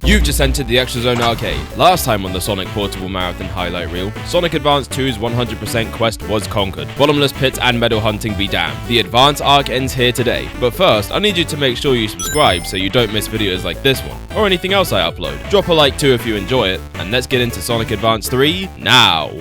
You've just entered the Extra Zone Arcade. Last time on the Sonic Portable Marathon highlight reel, Sonic Advance 2's 100% quest was conquered. Bottomless pits and medal hunting be damned. The Advance arc ends here today. But first, I need you to make sure you subscribe so you don't miss videos like this one, or anything else I upload. Drop a like too if you enjoy it, and let's get into Sonic Advance 3 now!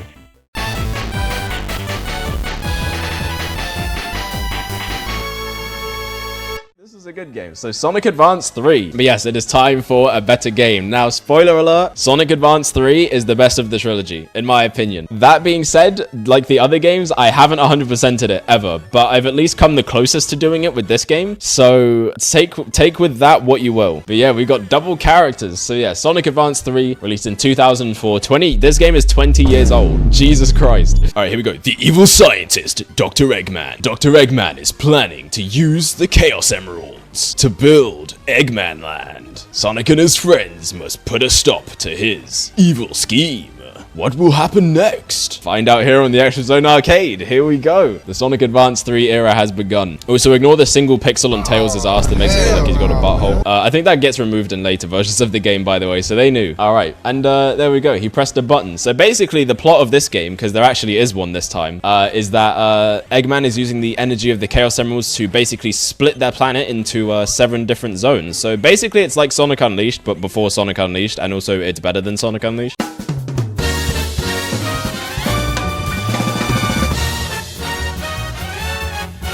A good game. So Sonic Advance 3. But yes, it is time for a better game. Now, spoiler alert, Sonic Advance 3 is the best of the trilogy, in my opinion. That being said, like the other games, I haven't 100%ed it ever, but I've at least come the closest to doing it with this game. So take with that what you will. But yeah, we got double characters. So yeah, Sonic Advance 3, released in 2004. This game is 20 years old. Jesus Christ. All right, here we go. The evil scientist, Dr. Eggman. Dr. Eggman is planning to use the Chaos Emerald to build Eggman Land. Sonic and his friends must put a stop to his evil scheme. What will happen next? Find out here on the Extra Zone Arcade. Here we go. The Sonic Advance 3 era has begun. Also, ignore the single pixel on Tails' ass that makes it look like he's got a butthole. I think that gets removed in later versions of the game, by the way, so they knew. All right, and there we go. He pressed a button. So basically, the plot of this game, because there actually is one this time, is that Eggman is using the energy of the Chaos Emeralds to basically split their planet into 7 different zones. So basically, it's like Sonic Unleashed, but before Sonic Unleashed, and also it's better than Sonic Unleashed.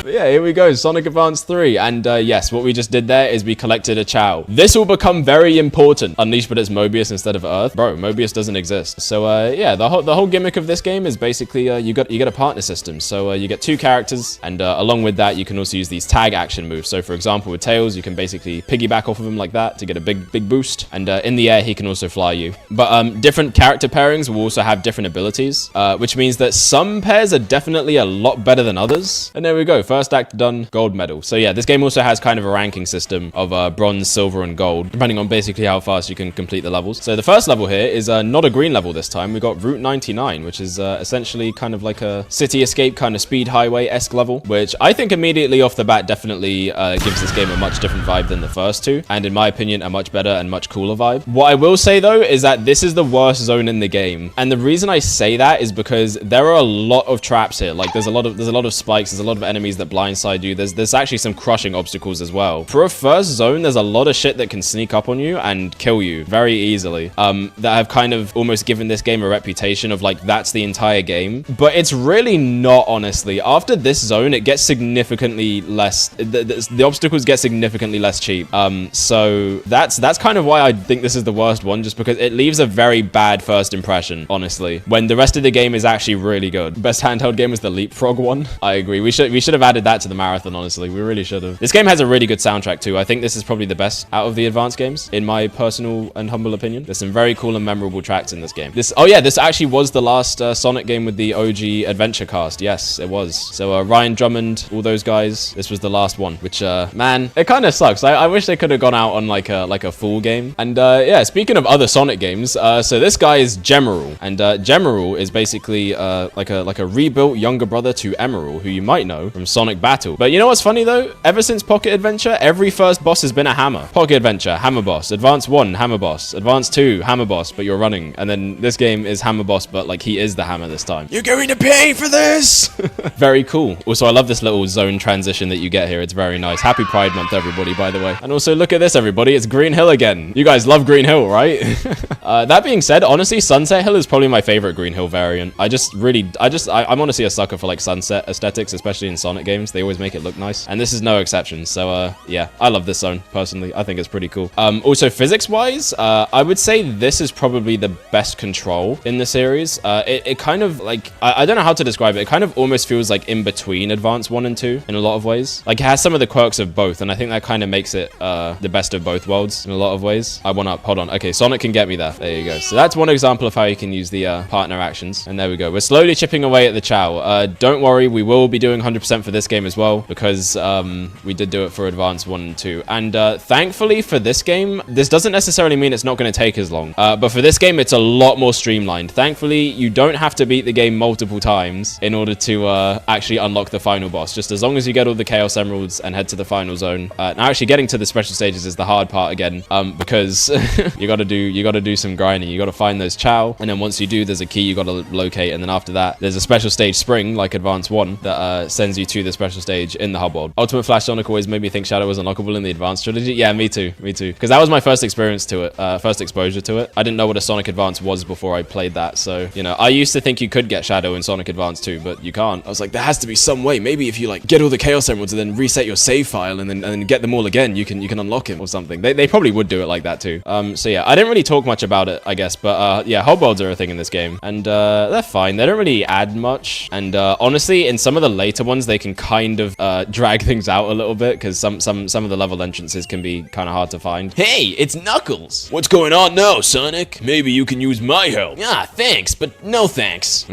Yeah, here we go, Sonic Advance 3, and yes, what we just did there is we collected a Chow. This will become very important. Unleashed, but it's Mobius instead of Earth. Bro, Mobius doesn't exist. So yeah, the whole gimmick of this game is basically you get a partner system. So you get 2 characters, and along with that, you can also use these tag action moves. So for example, with Tails, you can basically piggyback off of him like that to get a big boost, and in the air, he can also fly you. But different character pairings will also have different abilities, which means that some pairs are definitely a lot better than others. And there we go, first act done, gold medal. So yeah, this game also has kind of a ranking system of bronze, silver, and gold, depending on basically how fast you can complete the levels. So the first level here is not a green level this time. We got Route 99, which is essentially kind of like a city escape kind of speed highway-esque level, which I think immediately off the bat definitely gives this game a much different vibe than the first 2, and in my opinion, a much better and much cooler vibe. What I will say though is that this is the worst zone in the game, and the reason I say that is because there are a lot of traps here. Like there's a lot of spikes, there's a lot of enemies that blindside you. There's actually some crushing obstacles as well. For a first zone, there's a lot of shit that can sneak up on you and kill you very easily. That have kind of almost given this game a reputation of like that's the entire game, but it's really not, honestly. After this zone, it gets significantly less. The obstacles get significantly less cheap. So that's kind of why I think this is the worst one, just because it leaves a very bad first impression, honestly, when the rest of the game is actually really good. Best handheld game is the Leapfrog one. I agree. We should have added that to the marathon, honestly. We really should have. This game has a really good soundtrack too. I think this is probably the best out of the advanced games, in my personal and humble opinion. There's some very cool and memorable tracks in this game. This actually was the last Sonic game with the OG adventure cast. Yes, it was. So Ryan Drummond, all those guys, this was the last one, which man, it kind of sucks. I wish they could have gone out on like a full game. And yeah, speaking of other Sonic games, so this guy is Gemerald, and Gemerald is basically like a rebuilt younger brother to Emerald, who you might know from Sonic Battle. But you know what's funny though? Ever since Pocket Adventure, every first boss has been a hammer. Pocket Adventure, hammer boss. Advance 1, hammer boss. Advance 2, hammer boss, but you're running. And then this game is hammer boss, but like he is the hammer this time. You're going to pay for this! Very cool. Also, I love this little zone transition that you get here. It's very nice. Happy Pride Month, everybody, by the way. And also, look at this, everybody. It's Green Hill again. You guys love Green Hill, right? That being said, honestly, Sunset Hill is probably my favorite Green Hill variant. I'm honestly a sucker for like sunset aesthetics, especially in Sonic games. They always make it look nice, and this is no exception. So yeah, I love this zone personally. I think it's pretty cool. Also physics wise, I would say this is probably the best control in the series. It kind of like, I don't know how to describe it. It kind of almost feels like in between Advance 1 and 2 in a lot of ways. Like it has some of the quirks of both, and I think that kind of makes it the best of both worlds in a lot of ways. I went up, hold on. Okay, Sonic can get me there. There you go. So that's one example of how you can use the partner actions. And there we go. We're slowly chipping away at the Chow. Don't worry, we will be doing 100% for this this game as well, because we did do it for Advance 1 and 2. And thankfully for this game, this doesn't necessarily mean it's not going to take as long. But for this game, it's a lot more streamlined. Thankfully, you don't have to beat the game multiple times in order to actually unlock the final boss. Just as long as you get all the Chaos Emeralds and head to the final zone. Now, actually getting to the special stages is the hard part again, because you gotta do some grinding. You gotta find those Chow, and then once you do, there's a key you gotta locate, and then after that, there's a special stage spring like Advance 1 that sends you to the special stage in the hub world. Ultimate Flash Sonic always made me think Shadow was unlockable in the Advance trilogy. Yeah, me too, because that was my first experience to it, first exposure to it. I didn't know what a Sonic Advance was before I played that, so you know, I used to think you could get Shadow in Sonic Advance 2, but you can't. I was like, there has to be some way. Maybe if you like get all the Chaos Emeralds and then reset your save file and then get them all again, you can unlock him or something. They probably would do it like that too. So yeah, I didn't really talk much about it, I guess, but yeah, hub worlds are a thing in this game, and they're fine. They don't really add much, and honestly, in some of the later ones, they can kind of drag things out a little bit, because some of the level entrances can be kind of hard to find. Hey, it's Knuckles! What's going on now, Sonic? Maybe you can use my help. Ah, thanks, but no thanks.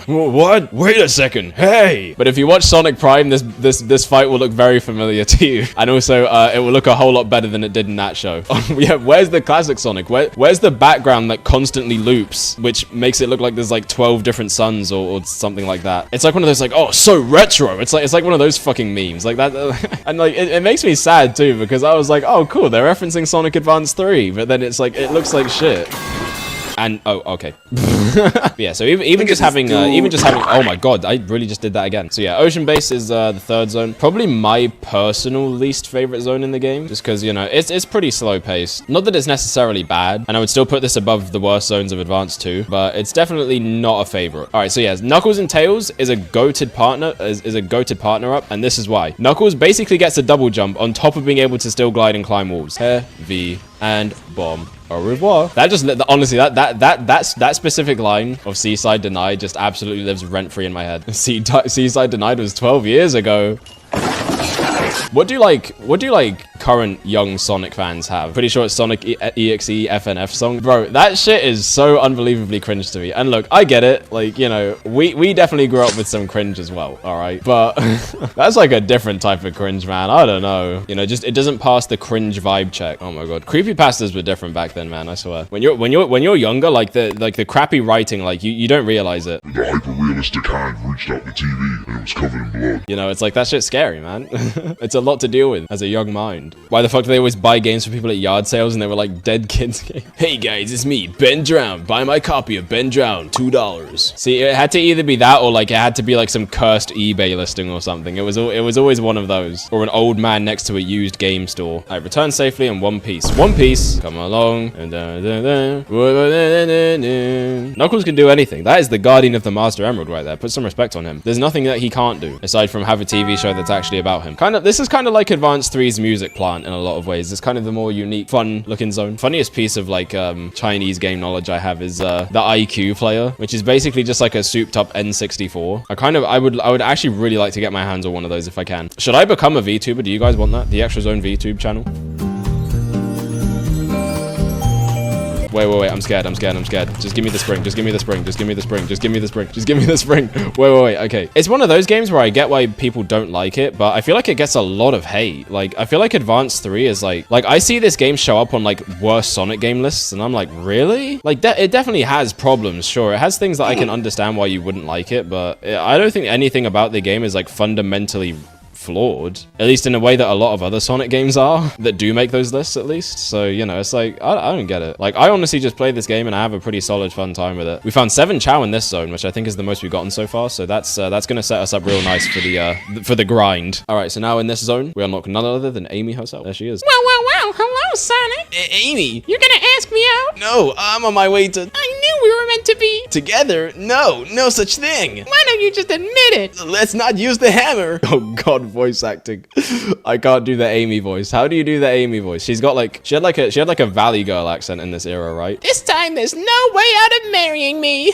What? Wait a second. Hey! But if you watch Sonic Prime, this fight will look very familiar to you, and also it will look a whole lot better than it did in that show. Yeah, where's the classic Sonic? Where's the background that constantly loops, which makes it look like there's like 12 different suns or something like that? It's like one of those like, oh, so retro. It's like one of those fucking memes like that. And like it makes me sad too, because I was like, oh cool, they're referencing Sonic Advance 3, but then it's like it looks like shit. And oh, okay. Yeah, so even just having oh my god, I really just did that again. So yeah, Ocean Base is the third zone, probably my personal least favorite zone in the game, just because, you know, it's pretty slow paced. Not that it's necessarily bad, and I would still put this above the worst zones of Advance 2, but it's definitely not a favorite. All right, so yeah, Knuckles and Tails is a goated partner up, and this is why. Knuckles basically gets a double jump on top of being able to still glide and climb walls. Heavy and bomb. Au revoir. That just honestly, that specific line of Seaside Denied just absolutely lives rent free in my head. Seaside Denied was 12 years ago. What do current young Sonic fans have? Pretty sure it's Sonic EXE FNF song. Bro, that shit is so unbelievably cringe to me. And look, I get it. Like, you know, we definitely grew up with some cringe as well, all right? But that's like a different type of cringe, man. I don't know. You know, just it doesn't pass the cringe vibe check. Oh my god. Creepypastas were different back then, man, I swear. When you're younger, like the crappy writing, like you don't realize it. The hyper-realistic hand reached out the TV and it was covered in blood. You know, it's like that shit's scary, man. It's a lot to deal with as a young mind. Why the fuck do they always buy games for people at yard sales and they were like dead kids games? Hey guys, it's me, Ben Drown. Buy my copy of Ben Drown, $2. See, it had to either be that or like it had to be like some cursed eBay listing or something. It was always one of those. Or an old man next to a used game store. I return safely in one piece. One piece. Come along. Knuckles can do anything. That is the guardian of the Master Emerald right there. Put some respect on him. There's nothing that he can't do aside from have a TV show that's actually about him. This is kind of like Advance 3's music plant in a lot of ways. It's kind of the more unique, fun looking zone. Funniest piece of like Chinese game knowledge I have is the IQ player, which is basically just like a souped up N64. I would actually really like to get my hands on one of those if I can. Should I become a VTuber? Do you guys want that? The Extra Zone VTube channel? Wait, I'm scared. Just give me the spring. Just give me the spring. Wait. Okay. It's one of those games where I get why people don't like it, but I feel like it gets a lot of hate. Like, I feel like Advance 3 is like I see this game show up on like worst Sonic game lists, and I'm like, really? Like, it definitely has problems, sure. It has things that I can understand why you wouldn't like it, but I don't think anything about the game is like fundamentally flawed, at least in a way that a lot of other Sonic games are that do make those lists, at least. So, you know, it's like I don't get it. Like, I honestly just play this game and I have a pretty solid fun time with it. We found 7 Chow in this zone, which I think is the most we've gotten so far, so that's gonna set us up real nice for the grind. All right, so now in this zone we unlock none other than Amy herself. There she is. Wow, hello, Sonic. Amy, You're gonna ask me out? no, I'm on my way to I knew we were meant to be. together. No such thing. Why don't you just admit it? Let's not use the hammer. Oh god, voice acting. I can't do the Amy voice. How do you do the Amy voice? She had like a Valley Girl accent in this era, right? This time there's no way out of marrying me.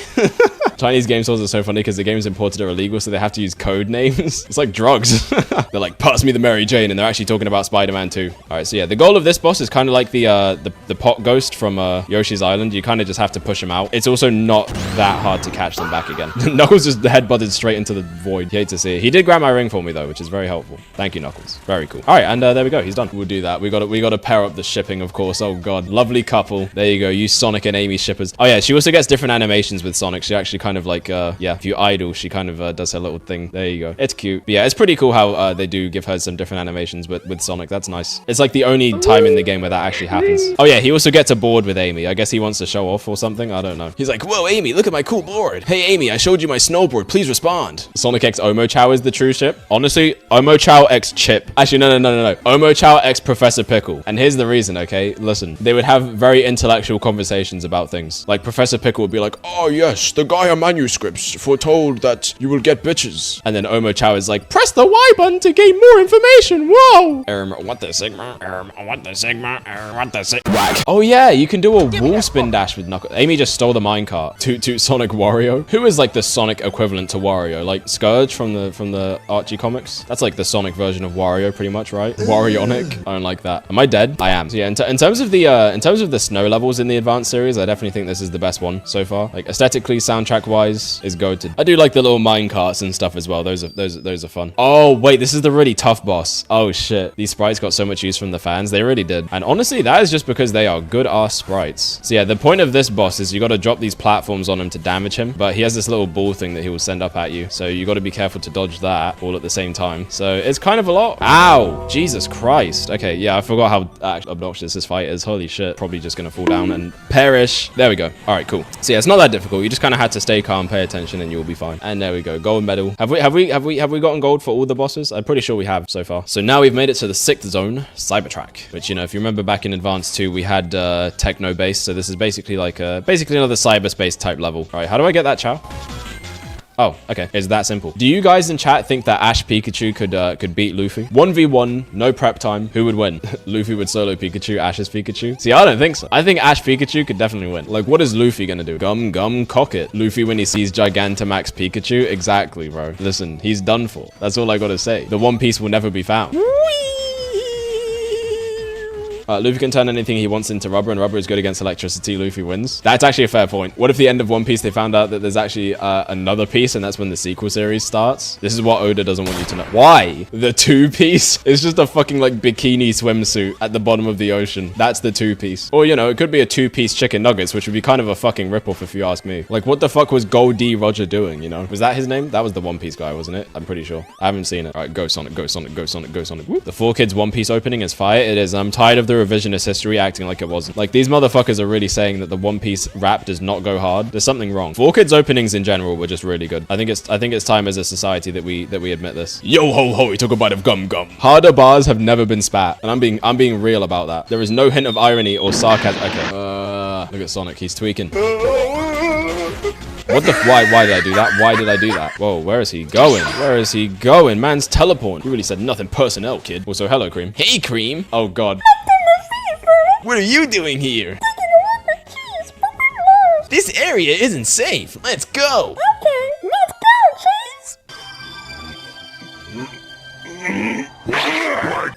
Chinese game stores are so funny because the games imported are illegal, so they have to use code names. It's like drugs. They're like, pass me the Mary Jane, and they're actually talking about Spider-Man 2. All right, so yeah, the goal of this boss is kind of like the pot ghost from Yoshi's Island. You kind of just have to push him out. It's also not that hard to catch them back again. Knuckles just headbutts headbutted straight into the void. You hate to see it. He did grab my ring for me though, which is very helpful. Thank you, Knuckles. Very cool. All right, and there we go. He's done. We'll do that. We got to pair up the shipping, of course. Oh god, lovely couple. There you go. You Sonic and Amy shippers. Oh yeah, she also gets different animations with Sonic. She actually kind of like yeah, if you idle, she kind of does her little thing. There you go. It's cute. But yeah, it's pretty cool how they do give her some different animations with Sonic. That's nice. It's like the only time in the game where that actually happens. Oh yeah, he also gets a board with Amy. I guess he wants to show off or something. I don't know. He's like, whoa, Amy, look at my cool board. Hey, Amy, I showed you my snowboard. Please respond. Sonic X Omo Chow is the true ship. Honestly, Omo Chow X Chip. Actually, no. Omo Chow X Professor Pickle. And here's the reason, okay? Listen, they would have very intellectual conversations about things. Like Professor Pickle would be like, oh yes, the Gaia manuscripts foretold that you will get bitches. And then Omo Chow is like, press the Y button to gain more information. Whoa. What the Sigma? What the Sigma? What the Sigma? Whack. Oh yeah, you can do a wall spin dash with Knuckles. Amy just stole the minecart. Toot Sonic Wario. Who is like the Sonic equivalent to Wario? Like Scourge from the Archie comics? That's like the Sonic version of Wario pretty much, right? Warionic. I don't like that. Am I dead? I am. So yeah, in terms of the snow levels in the Advanced series, I definitely think this is the best one so far. Like aesthetically, soundtrack wise, is goated. I do like the little minecarts and stuff as well. Those are fun. Oh wait, this is the really tough boss. Oh shit. These sprites got so much use from the fans. They really did. And honestly, that is just because they are good ass sprites. So yeah, the point of this boss is you got to drop these platforms on him to damage him, but he has this little ball thing that he will send up at you. So you got to be careful to dodge that all at the same time. So it's kind of a lot. Ow, Jesus Christ. Okay, yeah, I forgot how obnoxious this fight is. Holy shit. Probably just gonna fall down and perish. There we go. All right, cool. So yeah, it's not that difficult. You just kind of had to stay calm, pay attention, and you'll be fine. And there we go. Gold medal. Have we gotten gold for all the bosses? I'm pretty sure we have so far. So now we've made it to the 6th zone, Cybertrack, which, you know, if you remember back in Advanced 2, we had Techno Base. So this is basically like basically another cyberspace type level. All right, how do I get that, Chow? Oh, okay. It's that simple. Do you guys in chat think that Ash Pikachu could beat Luffy? 1v1, no prep time. Who would win? Luffy would solo Pikachu, Ash's Pikachu? See, I don't think so. I think Ash Pikachu could definitely win. Like, what is Luffy gonna do? Gum, cock it. Luffy when he sees Gigantamax Pikachu? Exactly, bro. Listen, he's done for. That's all I gotta say. The One Piece will never be found. Luffy can turn anything he wants into rubber, and rubber is good against electricity. Luffy wins. That's actually a fair point. What if the end of One Piece they found out that there's actually another piece, and that's when the sequel series starts? This is what Oda doesn't want you to know. Why? The 2-piece? It's just a fucking like bikini swimsuit at the bottom of the ocean. That's the 2-piece. Or, you know, it could be a 2-piece chicken nuggets, which would be kind of a fucking ripoff if you ask me. Like, what the fuck was Gold D Roger doing, you know? Was that his name? That was the One Piece guy, wasn't it? I'm pretty sure. I haven't seen it. All right, go Sonic, go Sonic, go Sonic, go Sonic. Whoop. The 4Kids One Piece opening is fire. It is. I'm tired of the revisionist history acting like it wasn't. Like, these motherfuckers are really saying that the One Piece rap does not go hard. There's something wrong. 4Kids openings in general were just really good. I think it's time as a society that we admit this. Yo ho ho, he took a bite of gum. Harder bars have never been spat, and I'm being real about that. There is no hint of irony or sarcasm. Okay. Look at Sonic, he's tweaking. What the why did I do that? Why did I do that? Whoa, where is he going? Where is he going? Man's teleporting. You really said nothing personnel, kid. Also, hello, Cream. Hey, Cream. Oh god. What are you doing here? This area isn't safe. Let's go. Okay, let's go, Chase.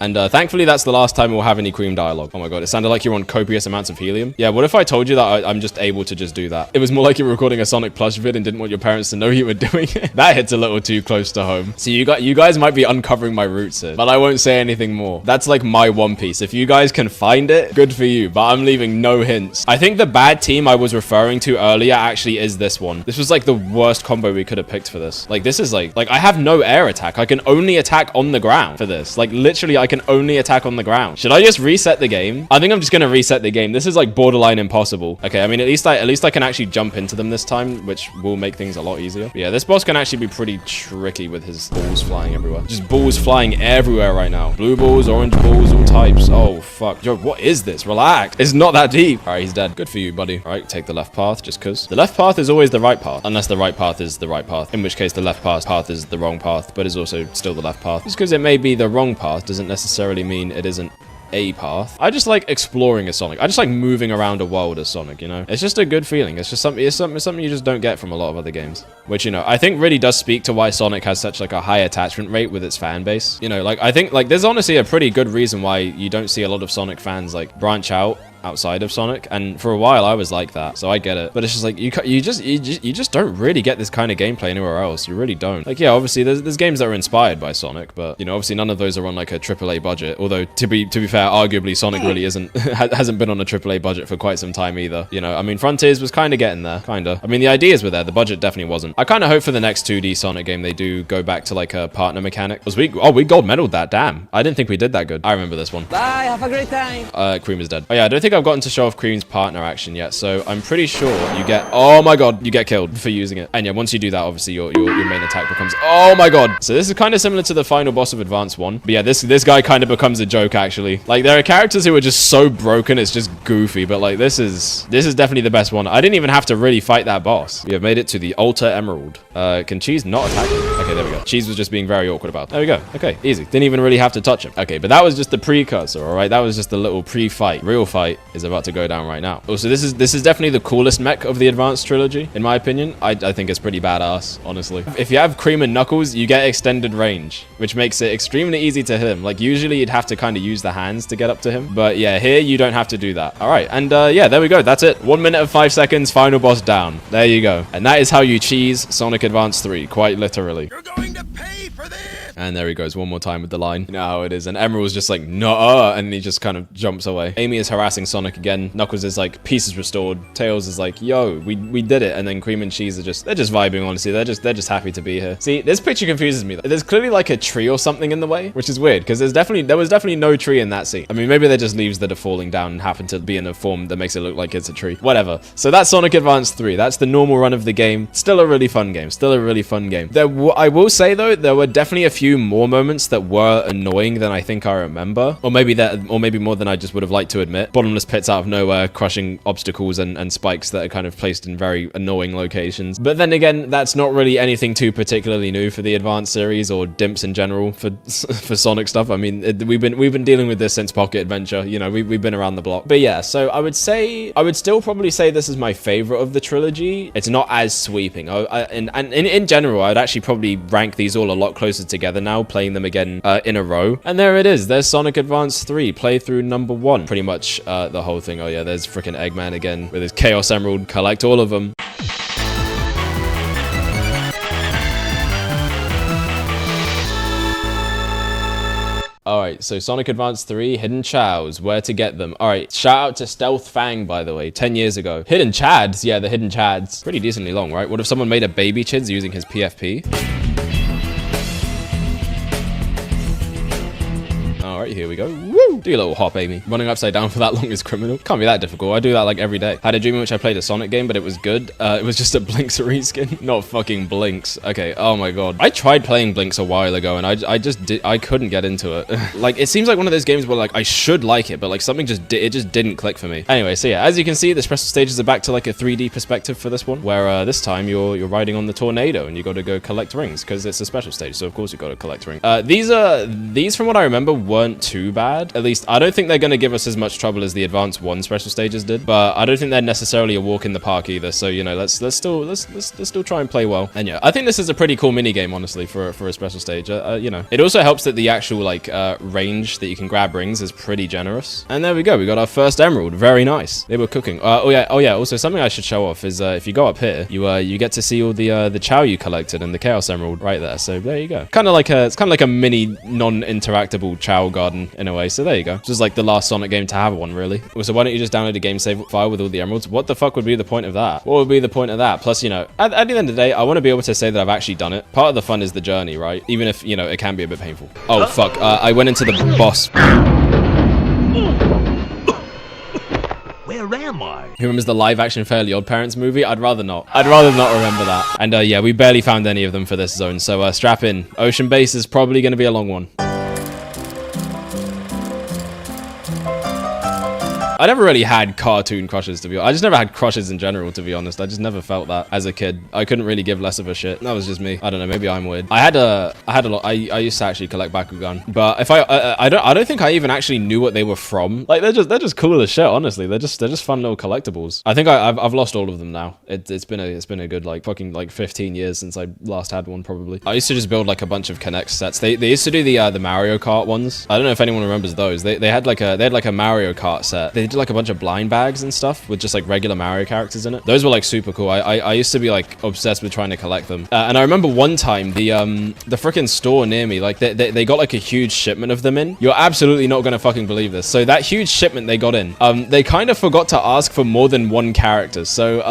And thankfully, that's the last time we'll have any Cream dialogue. Oh my god, it sounded like you're on copious amounts of helium. Yeah, what if I told you that I'm just able to just do that? It was more like you were recording a Sonic plush vid and didn't want your parents to know you were doing it. That hits a little too close to home. So you guys might be uncovering my roots here, but I won't say anything more. That's like my One Piece. If you guys can find it, good for you, but I'm leaving no hints. I think the bad team I was referring to earlier actually is this one. This was like the worst combo we could have picked for this. Like, this is like I have no air attack. I can only attack on the ground for this. Like, literally, I can only attack on the ground. Should I just reset the game? I think I'm just gonna reset the game. This is like borderline impossible. Okay, I mean, at least I can actually jump into them this time, which will make things a lot easier. But yeah, this boss can actually be pretty tricky with his balls flying everywhere. Just balls flying everywhere right now. Blue balls, orange balls, all types. Oh, fuck. Yo, what is this? Relax. It's not that deep. All right, he's dead. Good for you, buddy. All right, take the left path just because. The left path is always the right path, unless the right path is the right path, in which case the left path is the wrong path, but is also still the left path. Just because it may be the wrong path doesn't necessarily mean it isn't a path. I just like exploring as Sonic. I just like moving around a world as Sonic, you know? It's just a good feeling. It's just something you just don't get from a lot of other games. Which, you know, I think really does speak to why Sonic has such like a high attachment rate with its fan base. You know, like I think like there's honestly a pretty good reason why you don't see a lot of Sonic fans like branch out outside of Sonic, and for a while I was like that, so I get it. But it's just like you just don't really get this kind of gameplay anywhere else. You really don't. Like, yeah, obviously there's games that are inspired by Sonic, but you know, obviously none of those are on like a AAA budget. Although to be fair, arguably Sonic really hasn't been on a AAA budget for quite some time either. You know, I mean, Frontiers was kind of getting there, I mean, the ideas were there, the budget definitely wasn't. I kind of hope for the next 2D Sonic game they do go back to like a partner mechanic. We gold medaled that. Damn, I didn't think we did that good. I remember this one. Bye, have a great time. Cream is dead. Oh yeah, I don't think I've gotten to show off Cream's partner action yet, so I'm pretty sure you get, oh my god, you get killed for using it. And yeah, once you do that, obviously your main attack becomes, oh my god. So this is kind of similar to the final boss of Advance 1. But yeah, this guy kind of becomes a joke actually. Like, there are characters who are just so broken, it's just goofy, but like this is definitely the best one. I didn't even have to really fight that boss. We have made it to the Altar Emerald. Can Cheese not attack him? Okay, there we go. Cheese was just being very awkward about it. There we go. Okay, easy. Didn't even really have to touch him. Okay, but that was just the precursor, all right? That was just the little pre-fight. Real fight is about to go down right now. Also, this is definitely the coolest mech of the Advanced Trilogy, in my opinion. I think it's pretty badass, honestly. If you have Cream and Knuckles, you get extended range, which makes it extremely easy to hit him. Like, usually you'd have to kind of use the hands to get up to him. But yeah, here you don't have to do that. All right, and yeah, there we go. That's it. 1 minute and 5 seconds, final boss down. There you go. And that is how you cheese Sonic Advance 3, quite literally. You're going to pay for this! And there he goes one more time with the line. You know how it is. And Emerald's just like, no, and he just kind of jumps away. Amy is harassing Sonic again. Knuckles is like, peace is restored. Tails is like, yo, we did it. And then Cream and Cheese are they're just vibing, honestly. They're just happy to be here. See, this picture confuses me. There's clearly like a tree or something in the way, which is weird because there was definitely no tree in that scene. I mean, maybe they're just leaves that are falling down and happen to be in a form that makes it look like it's a tree. Whatever. So that's Sonic Advance 3. That's the normal run of the game. Still a really fun game. Still a really fun game. I will say though, there were definitely a few more moments that were annoying than I think I remember, or maybe more than I just would have liked to admit. Bottomless pits out of nowhere, crushing obstacles and spikes that are kind of placed in very annoying locations. But then again, that's not really anything too particularly new for the Advanced series or dimps in general for Sonic stuff. I mean, we've been dealing with this since Pocket Adventure. You know, we've been around the block. But yeah, so I would still probably say this is my favorite of the trilogy. It's not as sweeping. In general, I'd actually probably rank these all a lot closer together now, playing them again in a row. And there it is. There's Sonic Advance 3 playthrough number 1. Pretty much the whole thing. Oh yeah, there's freaking Eggman again with his Chaos Emerald. Collect all of them. Alright, so Sonic Advance 3, Hidden Chows, where to get them. Alright, shout out to Stealth Fang, by the way, 10 years ago. Hidden Chads, yeah, the Hidden Chads. Pretty decently long, right? What if someone made a baby Chids using his PFP? Alright, here we go. Woo! Do your little hop, Amy. Running upside down for that long is criminal. Can't be that difficult. I do that like every day. I had a dream in which I played a Sonic game, but it was good. It was just a Blinks reskin. Not fucking Blinks. Okay, oh my god. I tried playing Blinks a while ago, and I couldn't get into it. Like, it seems like one of those games where, like, I should like it, but, like, something just didn't click for me. Anyway, so yeah, as you can see, the special stages are back to, like, a 3D perspective for this one, where, this time you're riding on the tornado, and you gotta go collect rings, because it's a special stage, so of course you gotta collect rings. These, from what I remember, weren't too bad. At least, I don't think they're gonna give us as much trouble as the Advance 1 special stages did, but I don't think they're necessarily a walk in the park either, so, you know, let's still try and play well. And yeah, I think this is a pretty cool mini game, honestly, for a special stage. You know, it also helps that the actual, like, range that you can grab rings is pretty generous. And there we go, we got our first emerald. Very nice. They were cooking. Oh yeah, also something I should show off is if you go up here, you get to see all the chow you collected and the Chaos Emerald right there. So there you go. It's kind of like a mini non-interactable chow garden in a way. So there you go. This is like the last Sonic game to have one, really. So why don't you just download a game save file with all the emeralds? What the fuck would be the point of that? What would be the point of that? Plus, you know, at the end of the day, I want to be able to say that I've actually done it. Part of the fun is the journey, right? Even if, you know, it can be a bit painful. Oh, fuck. I went into the boss. Where am I? Who remembers the live-action Fairly Odd Parents movie? I'd rather not. I'd rather not remember that. And yeah, we barely found any of them for this zone, so strap in. Ocean Base is probably going to be a long one. I never really had cartoon crushes, to be honest. I just never had crushes in general, to be honest. I just never felt that as a kid. I couldn't really give less of a shit. That was just me. I don't know. Maybe I'm weird. I had a lot. I used to actually collect Bakugan, but if I don't think I even actually knew what they were from. Like they're just cool as shit. Honestly, they're just fun little collectibles. I think I've lost all of them now. It's been a good like fucking like 15 years since I last had one probably. I used to just build like a bunch of Connect sets. They used to do the Mario Kart ones. I don't know if anyone remembers those. They had like a Mario Kart set. They did like a bunch of blind bags and stuff with just like regular Mario characters in it. Those were like super cool. I used to be like obsessed with trying to collect them. And I remember one time the freaking store near me, like they got like a huge shipment of them in. You're absolutely not gonna fucking believe this. So that huge shipment they got in, they kind of forgot to ask for more than one character. So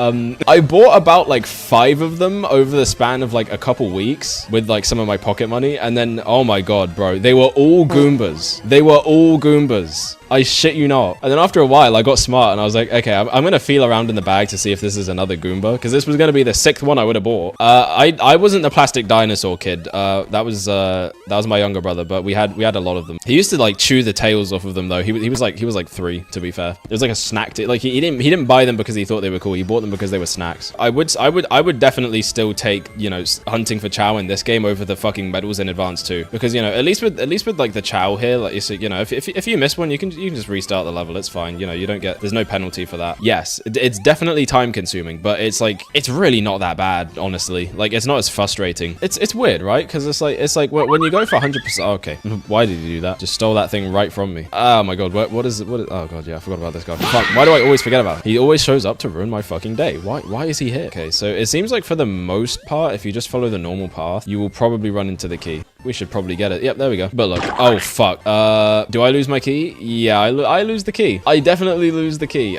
I bought about like 5 of them over the span of like a couple weeks with like some of my pocket money, and then oh my god, bro, they were all Goombas. They were all Goombas. I shit you not. And then after a while, I got smart and I was like, okay, I'm going to feel around in the bag to see if this is another Goomba, because this was going to be the 6th one I would have bought. I wasn't the plastic dinosaur kid. That was my younger brother, but we had a lot of them. He used to like chew the tails off of them though. He was like 3, to be fair. It was like a snack. Like he didn't buy them because he thought they were cool. He bought them because they were snacks. I would definitely still take, you know, hunting for Chow in this game over the fucking medals in Advance 2, because, you know, at least with like the Chow here, like, you know, if you miss one, you can just restart the level. It's fine. You know, there's no penalty for that. Yes, it's definitely time consuming, but it's like, it's really not that bad, honestly. Like, it's not as frustrating. It's weird, right? Because it's like when you go for 100%. Okay, why did you do that? Just stole that thing right from me. Oh my god, what is it? Oh god, yeah, I forgot about this guy. Fuck, why do I always forget about him? He always shows up to ruin my fucking day. Why is he here? Okay, so it seems like for the most part, if you just follow the normal path, you will probably run into the key. We should probably get it. Yep, there we go. But look, oh fuck. Do I lose my key? Yeah, I lose the key. I definitely lose the key.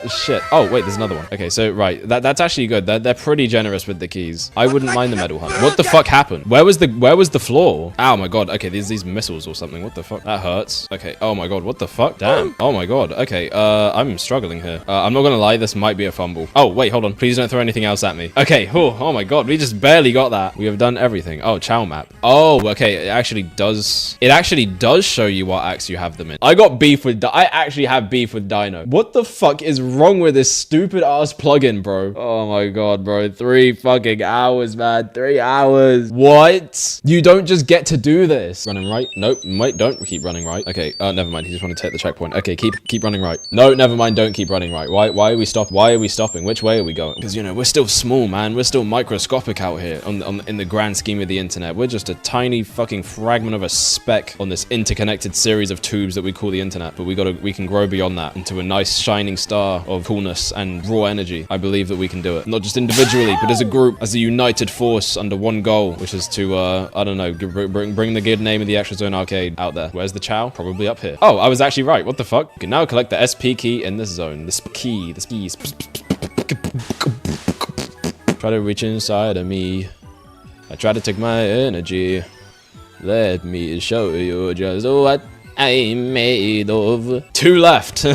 Shit. Oh wait, there's another one. Okay, so right, that's actually good. They're pretty generous with the keys. I wouldn't mind the medal hunt. What the fuck happened? Where was the floor? Oh my god. Okay, these missiles or something. What the fuck? That hurts. Okay. Oh my god. What the fuck? Damn. Oh my god. Okay. I'm struggling here. I'm not gonna lie. This might be a fumble. Oh wait, hold on. Please don't throw anything else at me. Okay. Oh my god. We just barely got that. We have done everything. Oh, Chow map. Oh, okay. It actually does show you what acts you have them in. I got beef with. I actually have beef with Dino. What the fuck is wrong with this stupid ass plugin, bro? Oh my god, bro. 3 fucking hours, man. 3 hours. What? You don't just get to do this. Running right? Nope. Wait, don't keep running right. Okay. Never mind. He just want to take the checkpoint. Okay, keep running right. No, never mind. Don't keep running right. Why are we stopping? Why are we stopping? Which way are we going? Because, you know, we're still small, man. We're still microscopic out here in the grand scheme of the internet. We're just a tiny fucking fragment of a speck on this interconnected series of tubes that we call the internet. But we can grow beyond that into a nice shining star of coolness and raw energy. I believe that we can do it. Not just individually, but as a group, as a united force under one goal, which is to, I don't know, bring the good name of the Extra Zone Arcade out there. Where's the Chow? Probably up here. Oh, I was actually right. What the fuck? You can now collect the SP key in this zone. The keys. Try to reach inside of me. I try to take my energy. Let me show you just what I'm made of. 2 left.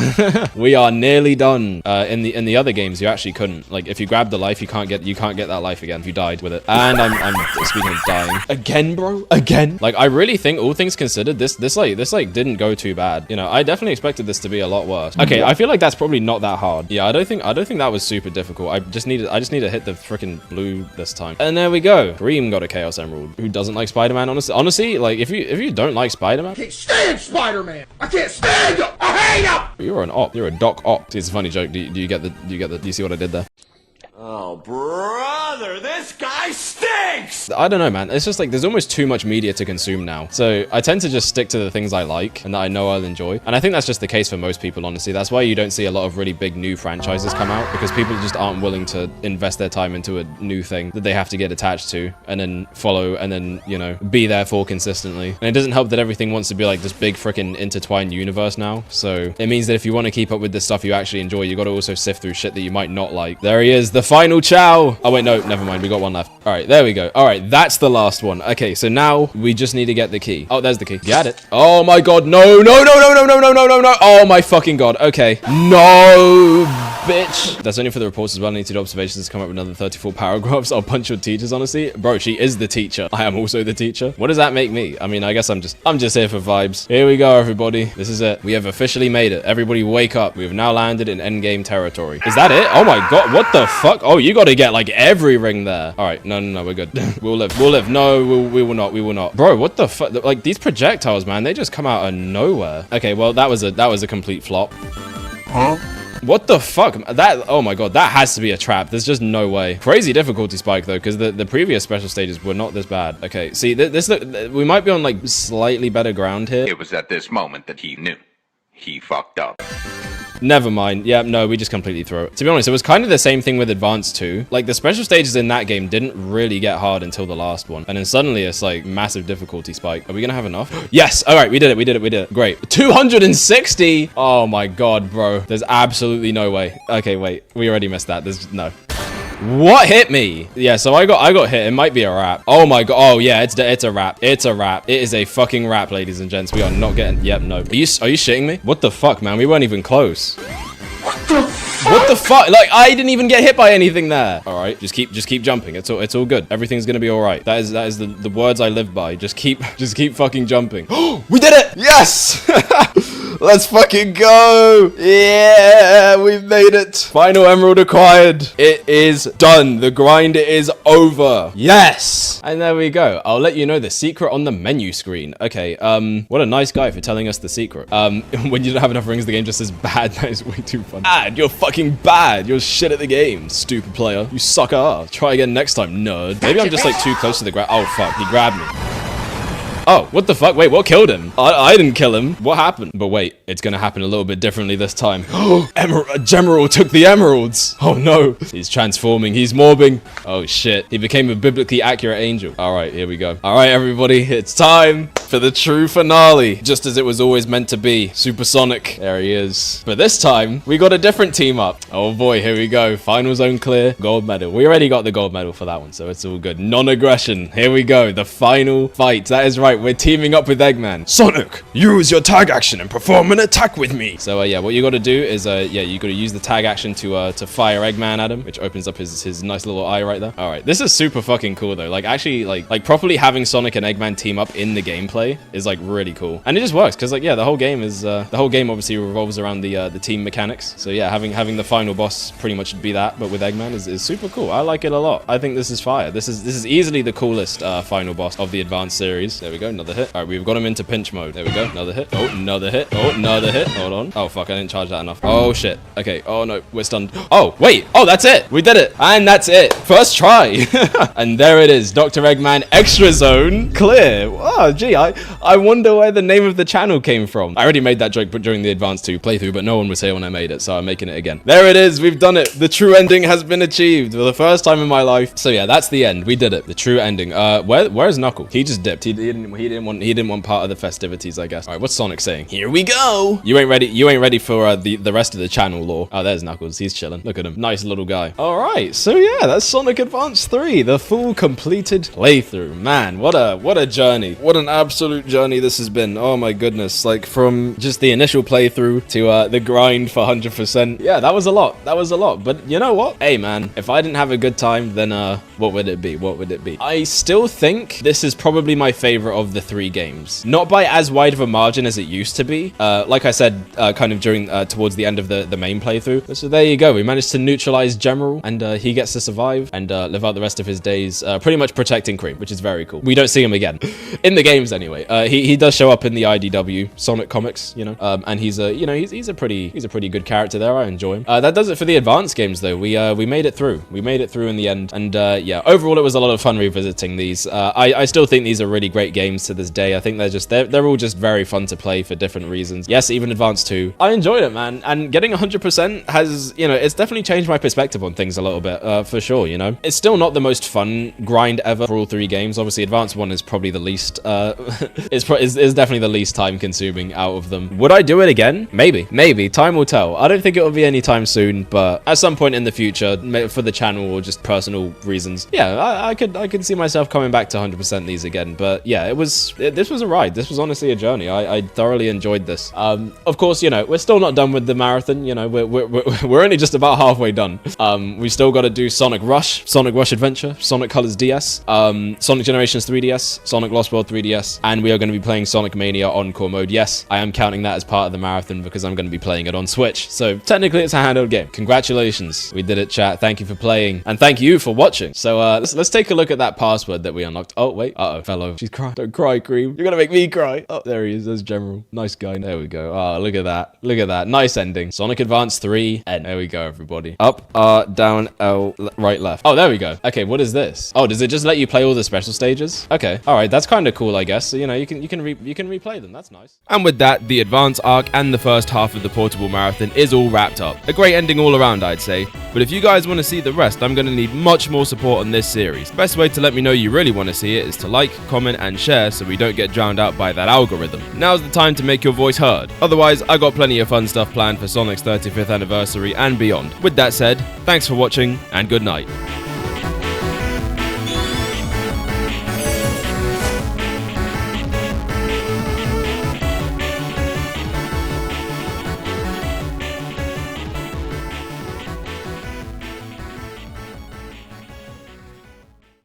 We are nearly done. In the other games, you actually couldn't. Like, if you grab the life, you can't get that life again if you died with it. And I'm speaking of dying again, bro. Again. Like, I really think, all things considered, this didn't go too bad. You know, I definitely expected this to be a lot worse. Okay, I feel like that's probably not that hard. Yeah, I don't think that was super difficult. I just need to hit the freaking blue this time. And there we go. Cream got a Chaos Emerald. Who doesn't like Spider-Man? Honestly, like, if you don't like Spider-Man, Spider-Man! I can't stand him! I hate him! you're an op. You're a Doc Op. It's a funny joke. Do you see what I did there? Oh, brother, this guy stinks! I don't know, man. It's just like there's almost too much media to consume now. So I tend to just stick to the things I like and that I know I'll enjoy. And I think that's just the case for most people, honestly. That's why you don't see a lot of really big new franchises come out, because people just aren't willing to invest their time into a new thing that they have to get attached to and then follow and then, you know, be there for consistently. And it doesn't help that everything wants to be like this big freaking intertwined universe now. So it means that if you want to keep up with the stuff you actually enjoy, you got to also sift through shit that you might not like. There he is, the final Chow. Oh wait, no, never mind. We got one left. All right, there we go. All right, that's the last one. Okay, so now we just need to get the key. Oh, there's the key. Got it. Oh my god, no. Oh my fucking god. Okay. No, bitch. That's only for the reports as well. I need to do observations to come up with another 34 paragraphs. I'll punch your teachers, honestly. Bro, she is the teacher. I am also the teacher. What does that make me? I mean, I guess I'm just here for vibes. Here we go, everybody. This is it. We have officially made it. Everybody wake up. We have now landed in endgame territory. Is that it? Oh my god, what the fuck? Oh, you gotta get like every ring there. All right, no, we're good. We'll live. No, we will not. Bro, what the fuck? Like, these projectiles, man, they just come out of nowhere. Okay, well, that was a complete flop. Huh? What the fuck? Oh my god, that has to be a trap. There's just no way. Crazy difficulty spike though, because the previous special stages were not this bad. Okay, see, we might be on like slightly better ground here. It was at this moment that he knew. He fucked up. Never mind. Yeah, no, we just completely throw it. To be honest, it was kind of the same thing with Advanced 2. Like, the special stages in that game didn't really get hard until the last one. And then suddenly it's like massive difficulty spike. Are we gonna have enough? Yes. All right, we did it. Great. 260. Oh my God, bro. There's absolutely no way. Okay, wait. We already missed that. There's no. What hit me? Yeah, so I got hit. It might be a wrap. Oh my God. Oh yeah, it's a wrap. It's a wrap. It is a fucking wrap, ladies and gents. We are not getting. Yep, no. Are you shitting me? What the fuck, man? We weren't even close. What the fuck? Like, I didn't even get hit by anything there. All right, just keep jumping. It's all good. Everything's gonna be all right. That is the words I live by. Just keep fucking jumping. We did it! Yes! Let's fucking go! Yeah, we've made it. Final emerald acquired. It is done. The grind is over. Yes! And there we go. I'll let you know the secret on the menu screen. Okay, what a nice guy for telling us the secret. When you don't have enough rings, the game just says bad. That is way too fun. Bad. You're fucking bad. You're shit at the game, stupid player. You sucker. Try again next time, nerd. Maybe I'm just like too close to the ground. Oh fuck, he grabbed me. Oh, what the fuck? Wait, what killed him? I didn't kill him. What happened? But wait, it's gonna happen a little bit differently this time. General took the emeralds. Oh no. He's transforming. He's morbing. Oh shit. He became a biblically accurate angel. All right, here we go. All right, everybody. It's time for the true finale. Just as it was always meant to be. Supersonic. There he is. But this time, we got a different team up. Oh boy, here we go. Final zone clear. Gold medal. We already got the gold medal for that one, so it's all good. Non-aggression. Here we go. The final fight. That is right. We're teaming up with Eggman. Sonic, use your tag action and perform an attack with me. So yeah, what you got to do is you got to use the tag action to fire Eggman at him, which opens up his nice little eye right there. All right, this is super fucking cool though. Like actually, like properly having Sonic and Eggman team up in the gameplay is like really cool, and it just works because like yeah, the whole game obviously revolves around the team mechanics. So yeah, having the final boss pretty much be that, but with Eggman is super cool. I like it a lot. I think this is fire. This is easily the coolest final boss of the Advanced series. There we go. Another hit. All right, we've got him into pinch mode. There we go. Another hit. Oh, another hit. Oh, another hit. Hold on. Oh, fuck. I didn't charge that enough. Oh, shit. Okay. Oh, no. We're stunned. Oh, wait. Oh, that's it. We did it. And that's it. First try. And there it is. Dr. Eggman Extra Zone clear. Oh, gee. I wonder where the name of the channel came from. I already made that joke during the Advanced 2 playthrough, but no one was here when I made it, so I'm making it again. There it is. We've done it. The true ending has been achieved for the first time in my life. So yeah, that's the end. We did it. The true ending. Where's Knuckle? He just dipped. He didn't want part of the festivities, I guess. All right, what's Sonic saying? Here we go. You ain't ready for the rest of the channel lore. Oh, there's Knuckles. He's chilling. Look at him. Nice little guy. All right, so yeah, that's Sonic Advance 3, the full completed playthrough. Man, what a journey. What an absolute journey this has been. Oh my goodness. Like from just the initial playthrough to the grind for 100%. Yeah, that was a lot. But you know what? Hey man, if I didn't have a good time, then what would it be? I still think this is probably my favorite of the 3 games. Not by as wide of a margin as it used to be. Like I said, kind of during towards the end of the main playthrough. So there you go. We managed to neutralize General, and he gets to survive and live out the rest of his days, pretty much protecting Cream, which is very cool. We don't see him again in the games anyway. He does show up in the IDW Sonic comics, you know, and he's a pretty good character there. I enjoy him. That does it for the advanced games though. We made it through. We made it through in the end, and yeah, overall it was a lot of fun revisiting these. I still think these are really great games to this day. I think they're all just very fun to play for different reasons. Yes, even Advanced 2. I enjoyed it, man, and getting 100% has, you know, it's definitely changed my perspective on things a little bit, for sure, you know. It's still not the most fun grind ever for all 3 games. Obviously, Advanced 1 is probably the least, is definitely the least time consuming out of them. Would I do it again? Maybe. Time will tell. I don't think it will be anytime soon, but at some point in the future, for the channel or just personal reasons, yeah, I could see myself coming back to 100% these again. But yeah, this was a ride. This was honestly a journey. I thoroughly enjoyed this. Of course, you know, we're still not done with the marathon. You know, we're only just about halfway done. We still got to do Sonic Rush Adventure, Sonic Colors DS, Sonic Generations 3DS, Sonic Lost World 3DS, and we are going to be playing Sonic Mania Encore mode. Yes, I am counting that as part of the marathon because I'm going to be playing it on Switch. So technically it's a handheld game. Congratulations. We did it, chat. Thank you for playing, and thank you for watching. So let's take a look at that password that we unlocked. Oh, wait. Uh-oh. Fell over. She's crying. Don't gonna cry, Cream. You're gonna make me cry. Oh, there he is. There's General. Nice guy. There we go. Oh, look at that. Look at that. Nice ending. Sonic Advance 3, end. There we go, everybody. Up, R, down, L, right, left. Oh, there we go. Okay, what is this? Oh, does it just let you play all the special stages? Okay. All right, that's kind of cool, I guess. So, you know, you can replay them. That's nice. And with that, the Advance arc and the first half of the Portable Marathon is all wrapped up. A great ending all around, I'd say. But if you guys want to see the rest, I'm going to need much more support on this series. Best way to let me know you really want to see it is to like, comment, and share so we don't get drowned out by that algorithm. Now's the time to make your voice heard. Otherwise, I got plenty of fun stuff planned for Sonic's 35th anniversary and beyond. With that said, thanks for watching and good night.